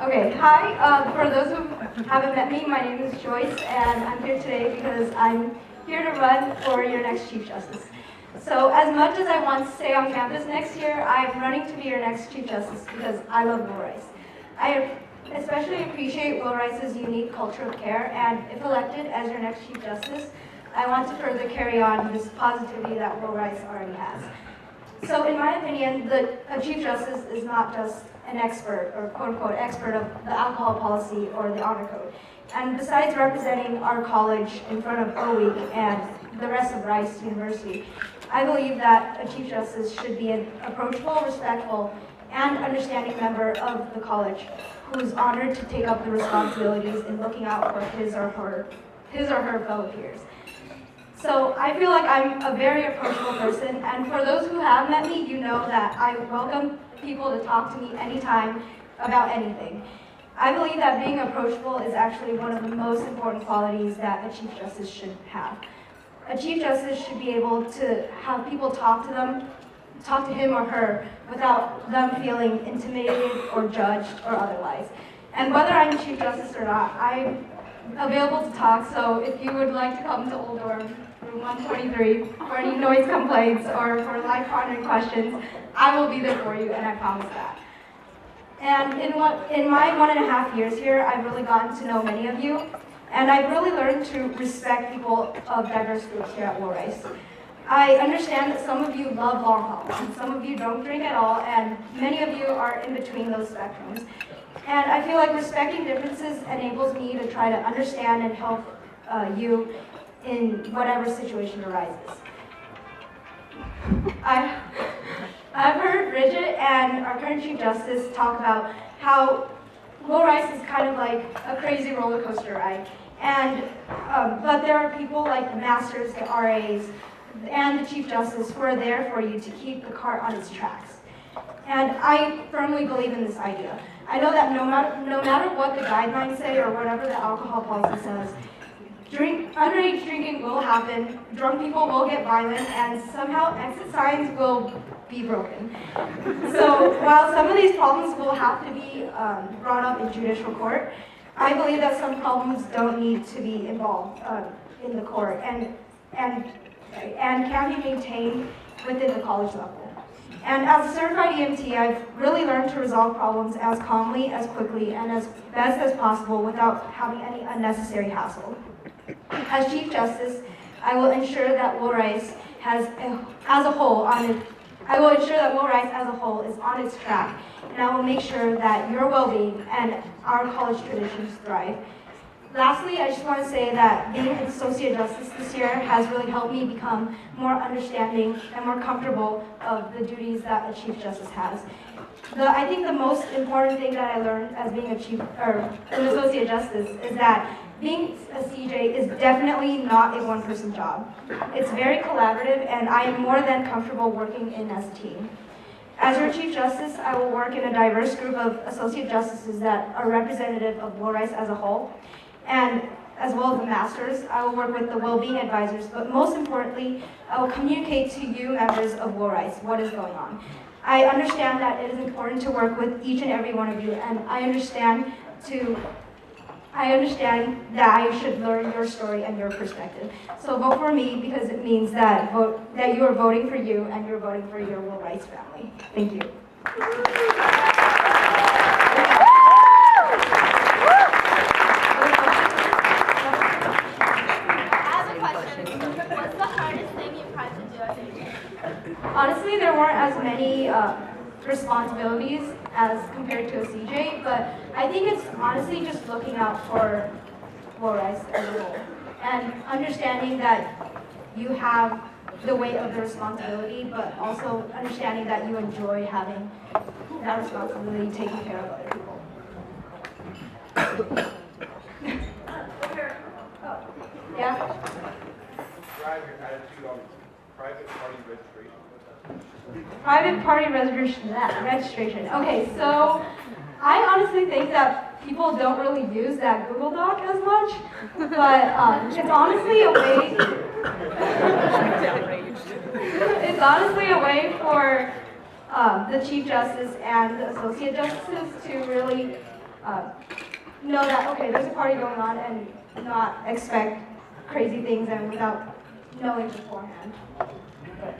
Okay, hi. For those who haven't met me, my name is Joyce, and I'm here today because I'm here to run for your next Chief Justice. So as much as I want to stay on campus next year, I'm running to be your next Chief Justice because I love Will Rice. I especially appreciate Will Rice's unique culture of care, and if elected as your next Chief Justice, I want to further carry on this positivity that Will Rice already has. So in my opinion, a Chief Justice is not just an expert or quote-unquote expert of the alcohol policy or the honor code. And besides representing our college in front of OWEEK and the rest of Rice University, I believe that a Chief Justice should be an approachable, respectful, and understanding member of the college who is honored to take up the responsibilities in looking out for his or her fellow peers. So I feel like I'm a very approachable person, and for those who have met me, you know that I welcome people to talk to me anytime about anything. I believe that being approachable is actually one of the most important qualities that a Chief Justice should have. A Chief Justice should be able to have people talk to him or her without them feeling intimidated or judged or otherwise. And whether I'm Chief Justice or not, I'm available to talk, so if you would like to come to Old Dorm, room 123, for any noise complaints or for life-pondering questions, I will be there for you, and I promise that. And in my 1.5 years here, I've really gotten to know many of you, and I've really learned to respect people of diverse groups here at Will Rice. I understand that some of you love long haul, and some of you don't drink at all, and many of you are in between those spectrums. And I feel like respecting differences enables me to try to understand and help you in whatever situation arises. I've heard Bridget and our current Chief Justice talk about how Will Rice is kind of like a crazy roller coaster ride. And, but there are people like the Masters, the RAs, and the Chief Justice who are there for you to keep the cart on its tracks. And I firmly believe in this idea. I know that no matter what the guidelines say or whatever the alcohol policy says, underage drinking will happen, drunk people will get violent, and somehow exit signs will be broken. So while some of these problems will have to be brought up in judicial court, I believe that some problems don't need to be involved in the court and can be maintained within the college level. And as a certified EMT, I've really learned to resolve problems as calmly, as quickly, and as best as possible without having any unnecessary hassle. As Chief Justice, I will ensure that Will Rice as a whole is on its track, and I will make sure that your well-being and our college traditions thrive. Lastly, I just want to say that being an Associate Justice this year has really helped me become more understanding and more comfortable of the duties that a Chief Justice has. I think the most important thing that I learned as being an Associate Justice is that being a CJ is definitely not a one-person job. It's very collaborative, and I am more than comfortable working as a team. As your Chief Justice, I will work in a diverse group of Associate Justices that are representative of Will Rice as a whole. And as well as the Masters, I will work with the well-being advisors, but most importantly, I will communicate to you members of Will Rice what is going on. I understand that it is important to work with each and every one of you, and I understand that I should learn your story and your perspective. So vote for me because it means that you are voting for you and you're voting for your Will Rice family. Thank you. Honestly, there weren't as many responsibilities as compared to a CJ, but I think it's honestly just looking out for Will Rice as a whole and understanding that you have the weight of the responsibility, but also understanding that you enjoy having that responsibility taking care of other people. Yeah? Drive your attitude on Private party registration. Private party registration. Okay, so I honestly think that people don't really use that Google Doc as much, but it's honestly a way. It's honestly a way for the Chief Justice and the Associate Justices to really know that, okay, there's a party going on and not expect crazy things and without knowing beforehand. But